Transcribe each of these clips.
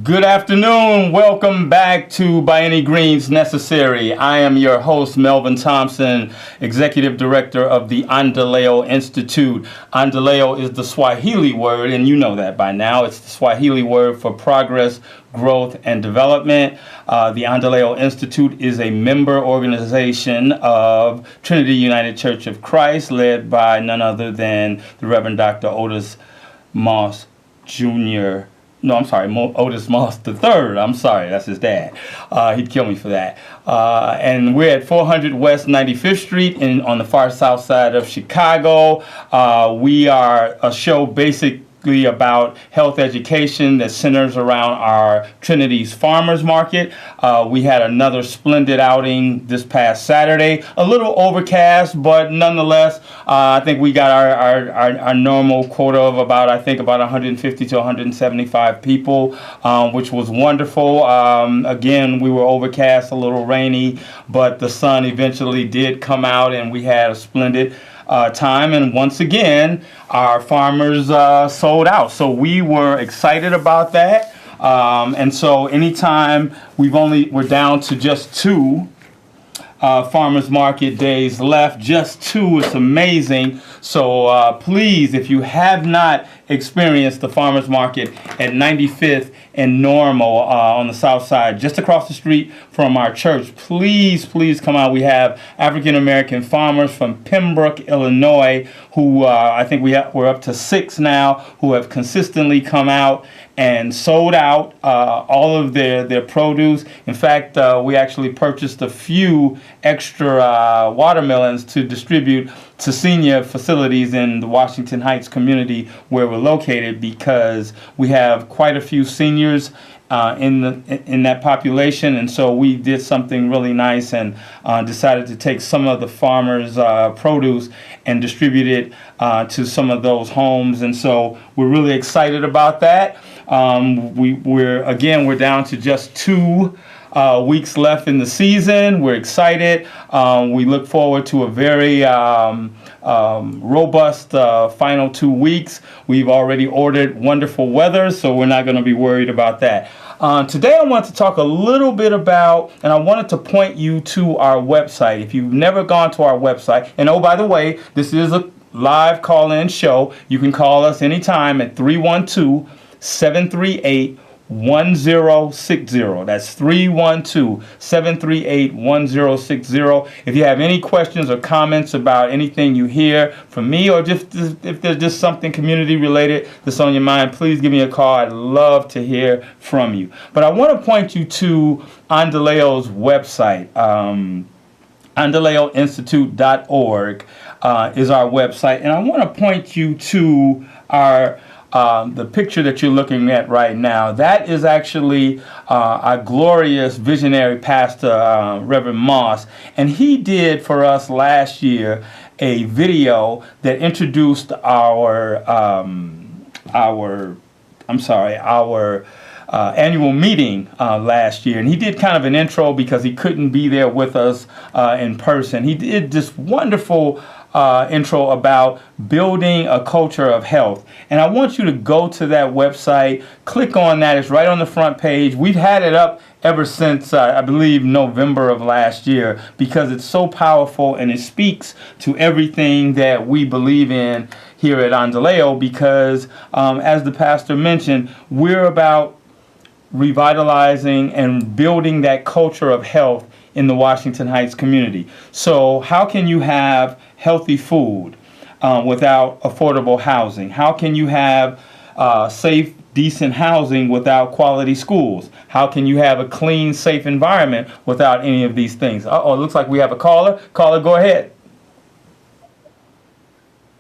Good afternoon. Welcome back to By Any Means Necessary. I am your host, Melvin Thompson, Executive Director of the Endeleo Institute. Endeleo is the Swahili word, and you know that by now. It's the Swahili word for progress, growth, and development. The Endeleo Institute is a member organization of Trinity United Church of Christ, led by none other than the Reverend Dr. Otis Moss Jr. No, I'm sorry, Otis Moss III. I'm sorry, that's his dad. He'd kill me for that. And we're at 400 West 95th Street on the far south side of Chicago. We are a show basically about health education that centers around our Trinity's Farmers Market. We had another splendid outing this past Saturday. A little overcast, but nonetheless, I think we got our normal quota of about 150 to 175 people, which was wonderful. Again, we were overcast, a little rainy, but the sun eventually did come out, and we had a splendid time, and once again our farmers sold out, so we were excited about that. And so anytime we're down to just two farmers market days left, just two. It's amazing. So please, if you have not experienced the farmers market at 95th and Normal on the south side, just across the street from our church, please come out. We have African American farmers from Pembroke, Illinois, who I think we're up to 6 now, who have consistently come out and sold out all of their produce. In fact, we actually purchased a few extra watermelons to distribute to senior facilities in the Washington Heights community where we're located, because we have quite a few seniors in that population, and so we did something really nice and decided to take some of the farmers' produce and distribute it to some of those homes, and so we're really excited about that. We're down to just 2 weeks left in the season. We're excited. We look forward to a very robust final 2 weeks. We've already ordered wonderful weather, so we're not going to be worried about that. Today I want to talk a little bit about, and I wanted to point you to our website. If you've never gone to our website, and oh, by the way, this is a live call-in show. You can call us anytime at 312-738-1060. That's 312-738-1060. If you have any questions or comments about anything you hear from me, or just if there's just something community related that's on your mind, please give me a call. I'd love to hear from you. But I want to point you to Endeleo's website. EndeleoInstitute.org is our website, and I want to point you to our the picture that you're looking at right now. That is actually our glorious visionary pastor, Reverend Moss, and he did for us last year a video that introduced our annual meeting last year, and he did kind of an intro because he couldn't be there with us in person. He did this wonderful intro about building a culture of health, and I want you to go to that website, click on that. It's right on the front page. We've had it up ever since I believe November of last year, because it's so powerful and it speaks to everything that we believe in here at Endeleo, because as the pastor mentioned, we're about revitalizing and building that culture of health in the Washington Heights community. So how can you have healthy food without affordable housing? How can you have safe, decent housing without quality schools? How can you have a clean, safe environment without any of these things? Uh-oh, it looks like we have a caller. Caller, go ahead.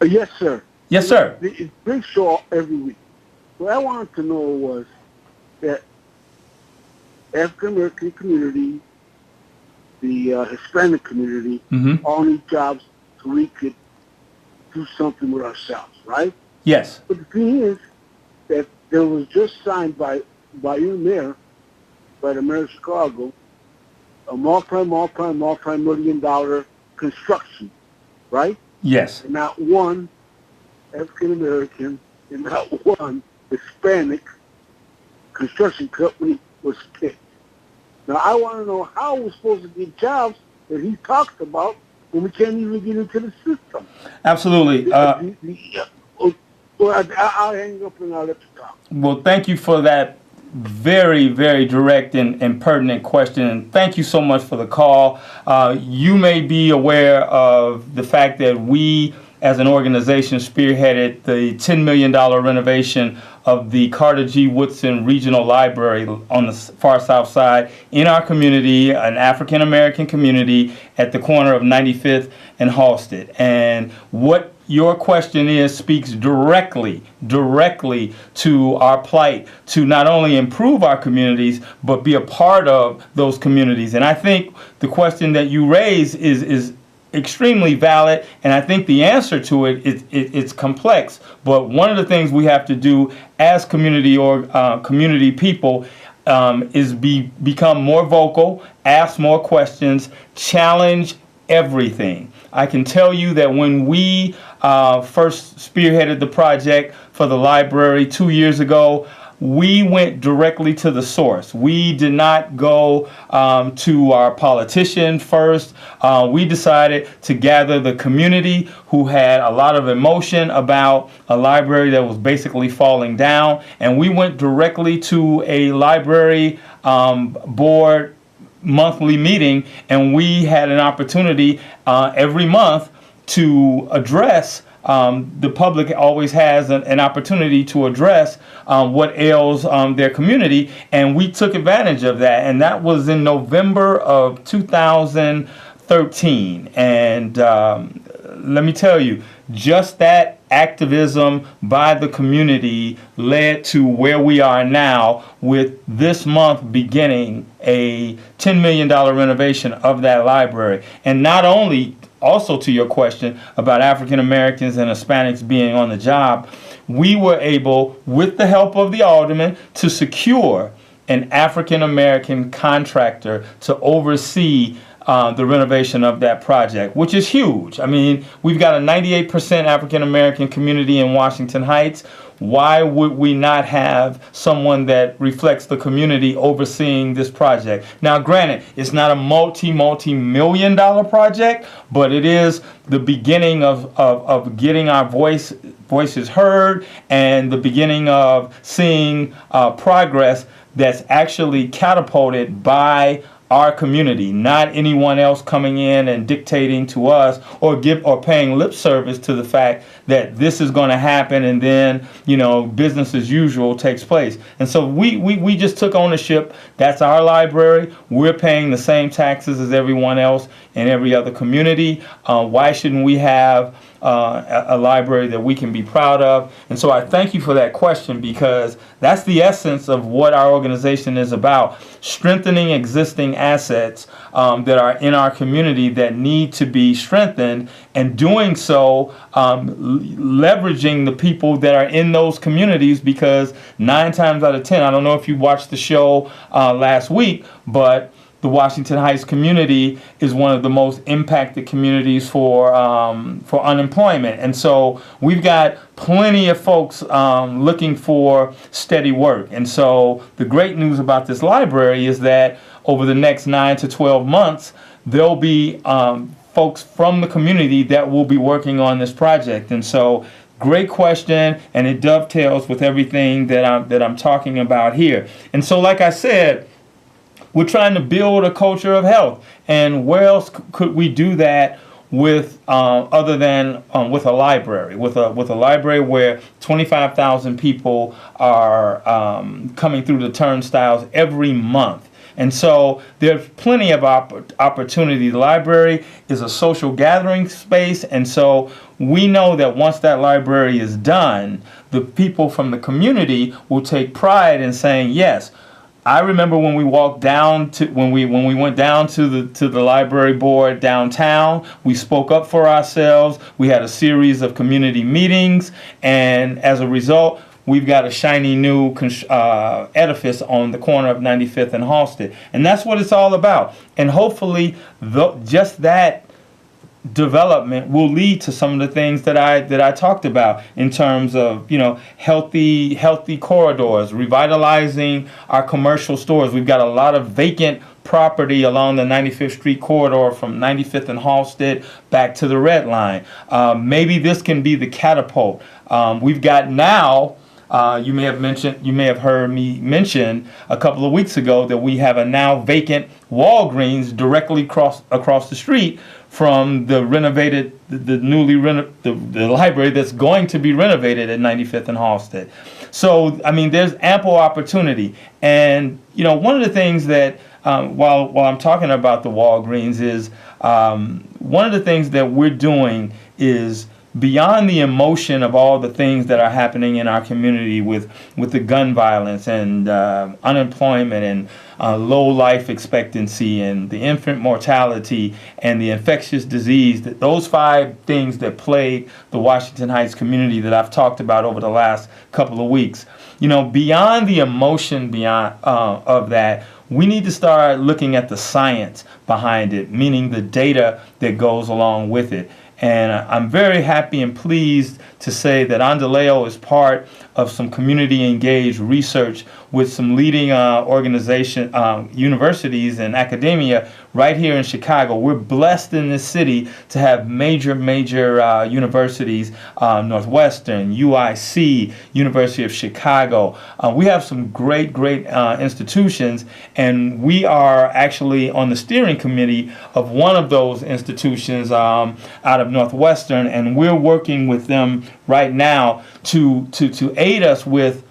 Yes, sir. Yes, sir. It's a big show every week. What I wanted to know was that African American community, the Hispanic community, all need jobs so we could do something with ourselves, right? Yes. But the thing is that there was just signed by your mayor, by the mayor of Chicago, a multi-million-dollar construction, right? Yes. And not one African American and not one Hispanic construction company was picked. Now, I want to know how we're supposed to get jobs that he talks about when we can't even get into the system. Absolutely. Well, I'll hang up and I'll let you talk. Well, thank you for that very, very direct and pertinent question. And thank you so much for the call. You may be aware of the fact that we, as an organization, spearheaded the $10 million renovation of the Carter G. Woodson Regional Library on the far south side in our community, an African American community at the corner of 95th and Halsted. And what your question is speaks directly to our plight to not only improve our communities, but be a part of those communities. And I think the question that you raise is extremely valid, and I think the answer to it's complex. But one of the things we have to do as community people is become more vocal, ask more questions, challenge everything. I can tell you that when we first spearheaded the project for the library 2 years ago, we went directly to the source. We did not go to our politician first. We decided to gather the community who had a lot of emotion about a library that was basically falling down. And we went directly to a library board monthly meeting, and we had an opportunity every month to address the public always has an opportunity to address what ails their community, and we took advantage of that. And that was in November of 2013. And let me tell you, just that activism by the community led to where we are now, with this month beginning a $10 million renovation of that library. And not only, also to your question about African Americans and Hispanics being on the job, we were able, with the help of the alderman, to secure an African American contractor to oversee the renovation of that project, which is huge. I mean, we've got a 98% African American community in Washington Heights. Why would we not have someone that reflects the community overseeing this project? Now, granted, it's not a multi-million dollar project, but it is the beginning of getting our voices heard, and the beginning of seeing progress that's actually catapulted by our community, not anyone else coming in and dictating to us or paying lip service to the fact that this is going to happen, and then, you know, business as usual takes place. And so we just took ownership. That's our library. We're paying the same taxes as everyone else in every other community. Why shouldn't we have a library that we can be proud of? And so I thank you for that question, because that's the essence of what our organization is about: strengthening existing assets that are in our community that need to be strengthened, and doing so leveraging the people that are in those communities, because 9 times out of 10, I don't know if you watched the show last week, but the Washington Heights community is one of the most impacted communities for unemployment. And so we've got plenty of folks looking for steady work. And so the great news about this library is that over the next 9 to 12 months, there'll be folks from the community that will be working on this project. And so great question, and it dovetails with everything that I'm talking about here. And so, like I said, we're trying to build a culture of health, and where else could we do that with other than with a library? With a library where 25,000 people are coming through the turnstiles every month. And so there's plenty of opportunity. The library is a social gathering space, and so we know that once that library is done, the people from the community will take pride in saying, yes, I remember when we walked down to when we went down to the library board downtown. We spoke up for ourselves. We had a series of community meetings, and as a result, we've got a shiny new edifice on the corner of 95th and Halsted, and that's what it's all about. And hopefully, just that development will lead to some of the things that I talked about in terms of, healthy corridors, revitalizing our commercial stores. We've got a lot of vacant property along the 95th Street corridor from 95th and Halsted back to the Red Line. Maybe this can be the catapult. We've got now. You may have heard me mention a couple of weeks ago that we have a now vacant Walgreens directly across the street from the renovated, the library that's going to be renovated at 95th and Halsted. So, I mean, there's ample opportunity. And, one of the things that, while I'm talking about the Walgreens is, one of the things that we're doing is, beyond the emotion of all the things that are happening in our community with the gun violence and unemployment and low life expectancy and the infant mortality and the infectious disease, those 5 things that plague the Washington Heights community that I've talked about over the last couple of weeks, beyond the emotion of that, we need to start looking at the science behind it, meaning the data that goes along with it. And I'm very happy and pleased to say that Endeleo is part of some community engaged research with some leading universities and academia right here in Chicago. We're blessed in this city to have major universities, Northwestern, UIC, University of Chicago. We have some great institutions, and we are actually on the steering committee of one of those institutions out of Northwestern, and we're working with them right now to aid us with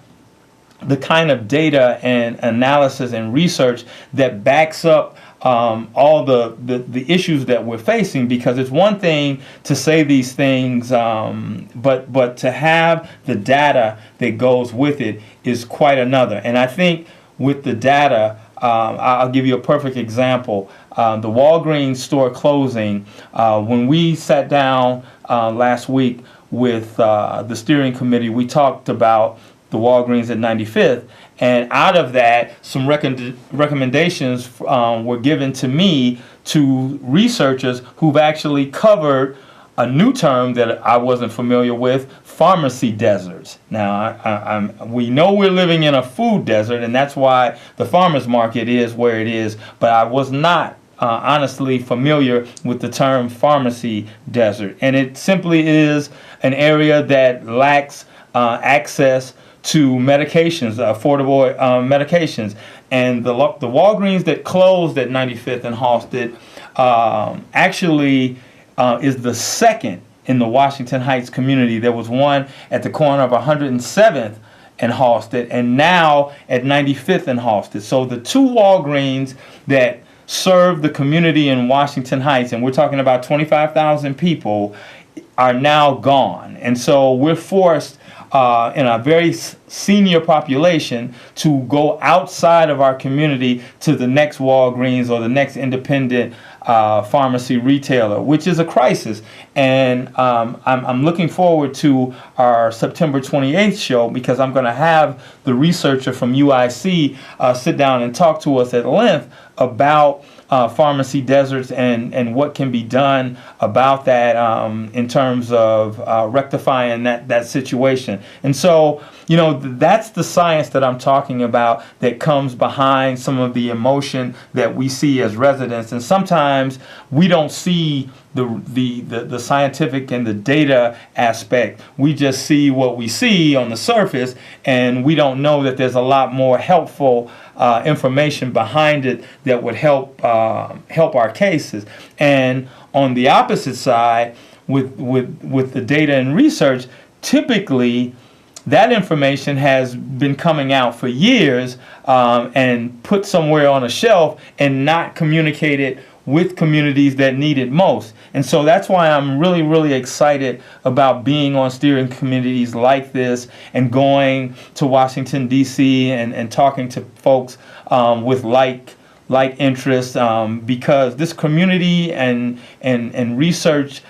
the kind of data and analysis and research that backs up all the issues that we're facing, because it's one thing to say these things, but to have the data that goes with it is quite another. And I think with the data, I'll give you a perfect example. The Walgreens store closing, when we sat down last week with the steering committee, we talked about the Walgreens at 95th, and out of that, some recommendations were given to me to researchers who've actually covered a new term that I wasn't familiar with, pharmacy deserts. Now, we know we're living in a food desert, and that's why the farmers market is where it is, but I was not honestly familiar with the term pharmacy desert. And it simply is an area that lacks access to medications, affordable medications. And the Walgreens that closed at 95th and Halsted actually is the second in the Washington Heights community. There was one at the corner of 107th and Halsted, and now at 95th and Halsted. So the 2 Walgreens that serve the community in Washington Heights, and we're talking about 25,000 people, are now gone. And so we're forced in a very senior population to go outside of our community to the next Walgreens or the next independent pharmacy retailer, which is a crisis. And I'm looking forward to our September 28th show, because I'm going to have the researcher from UIC sit down and talk to us at length about pharmacy deserts and what can be done about that in terms of rectifying that situation. And so, that's the science that I'm talking about that comes behind some of the emotion that we see as residents. And sometimes we don't see the scientific and the data aspect. We just see what we see on the surface, and we don't know that there's a lot more helpful information behind it that would help our cases. And on the opposite side, with the data and research, typically that information has been coming out for years and put somewhere on a shelf and not communicated with communities that need it most. And so that's why I'm really excited about being on steering committees like this and going to Washington, D.C. and talking to folks with like interests, because this community and research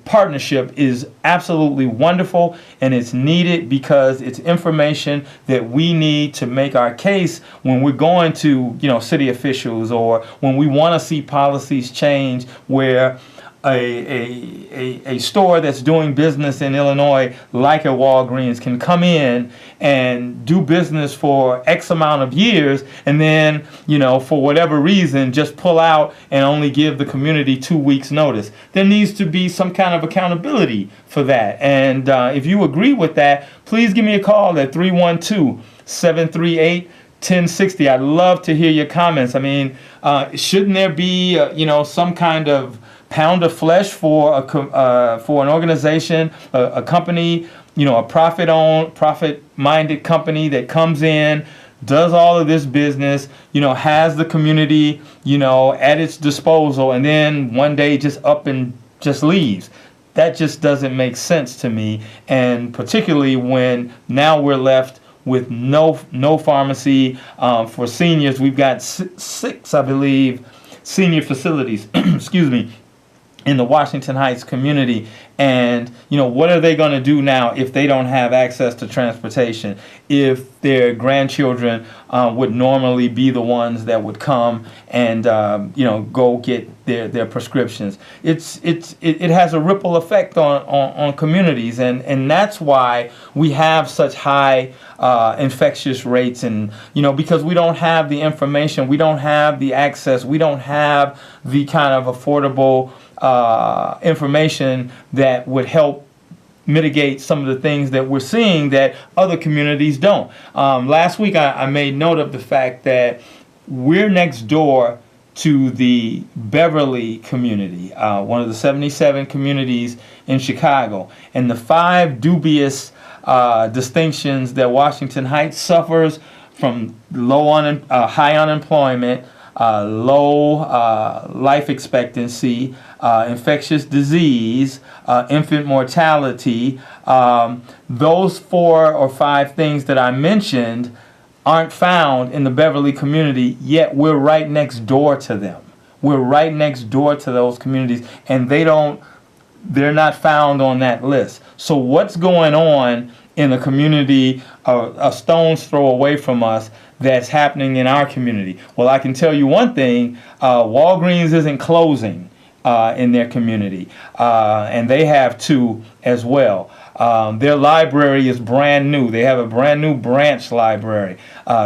partnership is absolutely wonderful, and it's needed because it's information that we need to make our case when we're going to city officials, or when we want to see policies change where a store that's doing business in Illinois, like a Walgreens, can come in and do business for X amount of years, and then, for whatever reason, just pull out and only give the community 2 weeks notice. There needs to be some kind of accountability for that. And if you agree with that, please give me a call at 312-738-1060. I'd love to hear your comments. I mean, shouldn't there be, some kind of pound of flesh for an organization, a company, a profit-minded company that comes in, does all of this business, has the community, at its disposal, and then one day just up and just leaves? That just doesn't make sense to me, and particularly when now we're left with no pharmacy for seniors. We've got six, I believe, senior facilities, excuse me, in the Washington Heights community. And, what are they going to do now if they don't have access to transportation, if their grandchildren would normally be the ones that would come and, go get their prescriptions? It has a ripple effect on communities. And that's why we have such high infectious rates. And, because we don't have the information, we don't have the access, we don't have the kind of affordable information that would help mitigate some of the things that we're seeing that other communities don't. Last week I made note of the fact that we're next door to the Beverly community, one of the 77 communities in Chicago, and the 5 dubious distinctions that Washington Heights suffers from: high unemployment, low life expectancy, infectious disease, infant mortality. Those 4 or 5 things that I mentioned aren't found in the Beverly community, yet we're right next door to them. We're right next door to those communities, and they're not found on that list. So what's going on in a community a stone's throw away from us that's happening in our community? Well, I can tell you one thing: Walgreens isn't closing in their community, and they have 2 as well. Their library is brand new. They have a brand new branch library,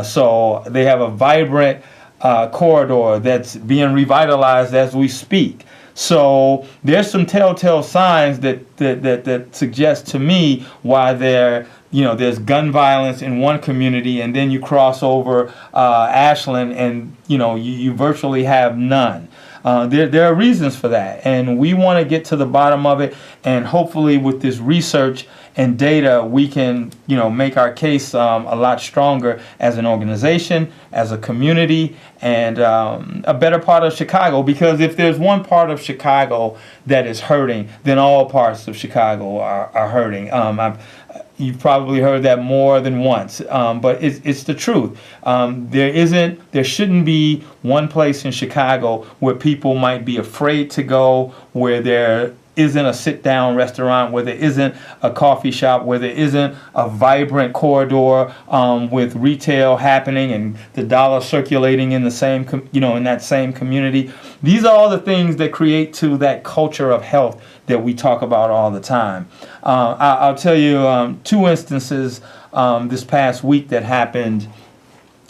so they have a vibrant corridor that's being revitalized as we speak. So there's some telltale signs that suggest to me why there's gun violence in one community, and then you cross over Ashland and you virtually have none. There are reasons for that, and we want to get to the bottom of it, and hopefully with this research and data we can make our case a lot stronger as an organization, as a community, and a better part of Chicago. Because if there's one part of Chicago that is hurting, then all parts of Chicago are hurting. You've probably heard that more than once, but it's the truth. There shouldn't be one place in Chicago where people might be afraid to go, where there isn't a sit-down restaurant, where there isn't a coffee shop, where there isn't a vibrant corridor with retail happening and the dollar circulating in the same, in that same community. These are all the things that create to that culture of health that we talk about all the time. I'll tell you 2 instances this past week that happened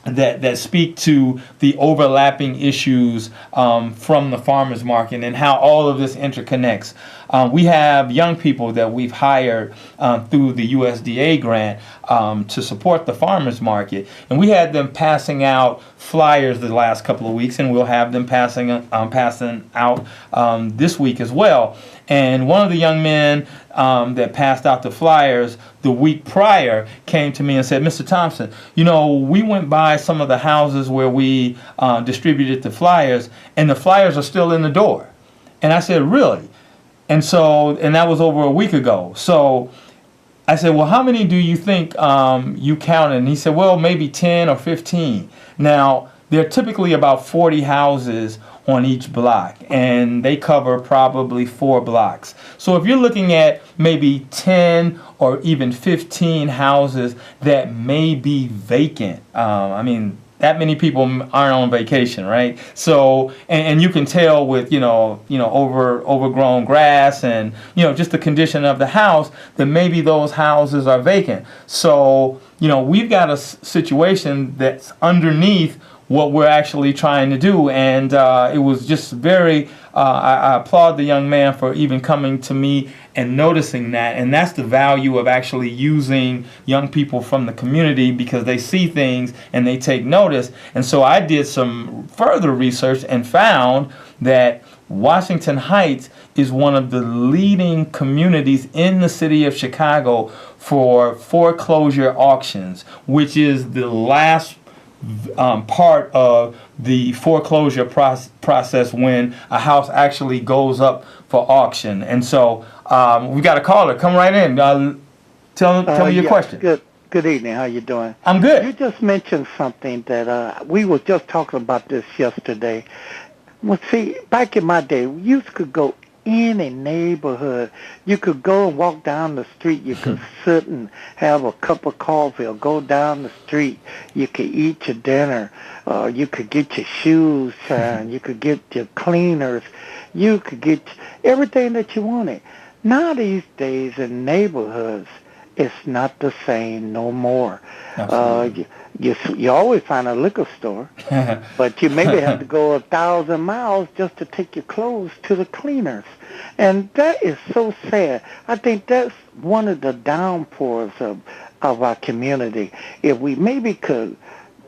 that speak to the overlapping issues from the farmers market and how all of this interconnects. We have young people that we've hired through the USDA grant to support the farmers market, and we had them passing out flyers the last couple of weeks, and we'll have them passing out this week as well. And one of the young men that passed out the flyers the week prior came to me and said, "Mr. Thompson, we went by some of the houses where we distributed the flyers, and the flyers are still in the door." And I said, "Really?" And that was over a week ago. So I said, "Well, how many do you think you counted?" And he said, "Well, maybe 10 or 15. Now, there are typically about 40 houses on each block, and they cover probably 4 blocks. So if you're looking at maybe 10 or even 15 houses that may be vacant, that many people aren't on vacation, right? So, and you can tell with, overgrown grass and, just the condition of the house that maybe those houses are vacant. So, we've got a situation that's underneath what we're actually trying to do. And it was just very, I applaud the young man for even coming to me and noticing that. And that's the value of actually using young people from the community, because they see things and they take notice. And so I did some further research and found that Washington Heights is one of the leading communities in the city of Chicago for foreclosure auctions, which is the last part of the foreclosure process when a house actually goes up for auction. And so we got a caller. Come right in. Tell me your question. Good evening. How you doing? I'm good. You just mentioned something that we were just talking about this yesterday. Well, see, back in my day, you could go in a neighborhood. You could go and walk down the street. You could sit and have a cup of coffee or go down the street. You could eat your dinner. You could get your shoes shined. You could get your cleaners. You could get everything that you wanted. Now these days in neighborhoods, it's not the same no more. You always find a liquor store, but you maybe have to go 1,000 miles just to take your clothes to the cleaners. And that is so sad. I think that's one of the downpours of our community. If we maybe could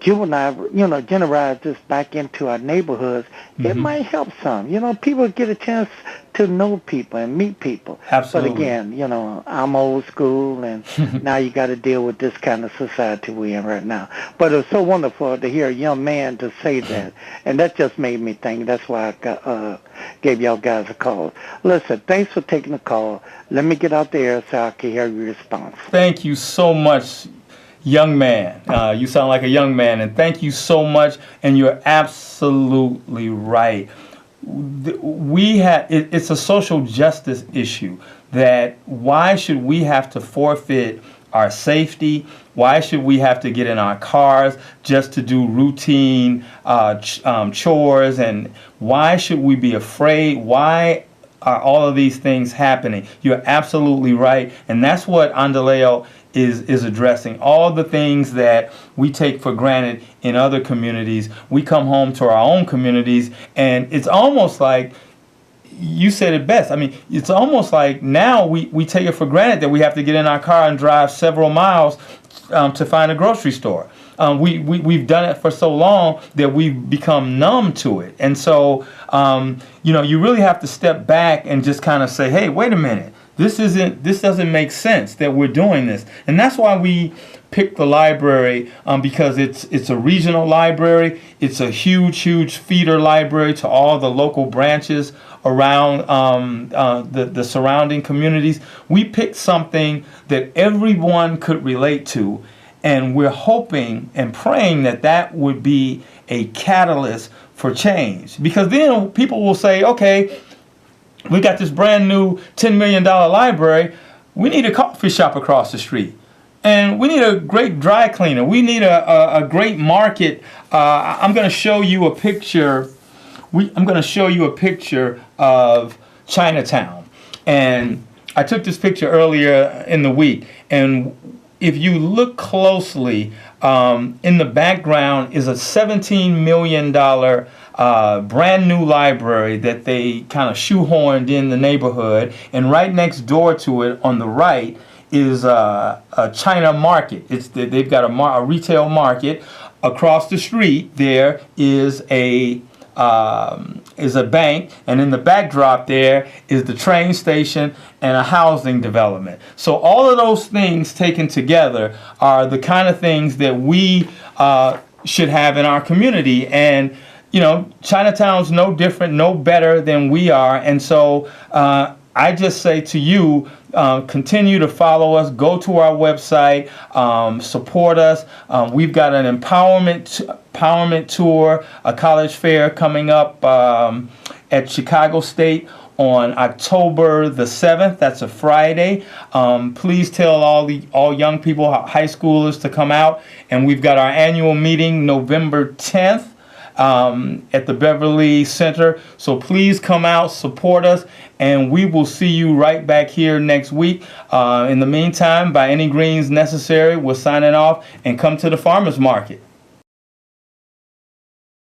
generalize this back into our neighborhoods, it might help some. People get a chance to know people and meet people. Absolutely. But again, I'm old school, and now you got to deal with this kind of society we're in right now. But it's so wonderful to hear a young man to say that, and that just made me think. That's why I gave y'all guys a call. Listen, thanks for taking the call. Let me get out there so I can hear your response. Thank you so much, young man. You sound like a young man, and thank you so much. And you're absolutely right. It's a social justice issue. That why should we have to forfeit our safety? Why should we have to get in our cars just to do routine chores? And why should we be afraid? Why are all of these things happening? You're absolutely right. And that's what Endeleo is addressing. All the things that we take for granted in other communities, we come home to our own communities, and it's almost like, you said it best. I mean, it's almost like now we take it for granted that we have to get in our car and drive several miles to find a grocery store. We've done it for so long that we've become numb to it. And so, you really have to step back and just kind of say, hey, wait a minute. This doesn't make sense that we're doing this. And that's why we picked the library, because it's a regional library. It's a huge feeder library to all the local branches around the surrounding communities. We picked something that everyone could relate to, and we're hoping and praying that would be a catalyst for change. Because then people will say, okay, we got this brand new $10 million library. We need a coffee shop across the street. And we need a great dry cleaner. We need a great market. I'm going to show you a picture. I'm going to show you a picture of Chinatown. And I took this picture earlier in the week. And if you look closely, in the background is a $17 million brand new library that they kind of shoehorned in the neighborhood. And right next door to it on the right is a China market. They've got a retail market. Across the street there is a bank, and in the backdrop there is the train station and a housing development. So all of those things taken together are the kind of things that we should have in our community. And Chinatown's no different, no better than we are. And so I just say to you, continue to follow us, go to our website, support us. We've got an empowerment tour, a college fair coming up at Chicago State on October the 7th. That's a Friday. Please tell all young people, high schoolers, to come out. And we've got our annual meeting November 10th at the Beverly Center. So please come out, support us, and we will see you right back here next week. In the meantime, by any greens necessary, we're signing off, and come to the farmers market.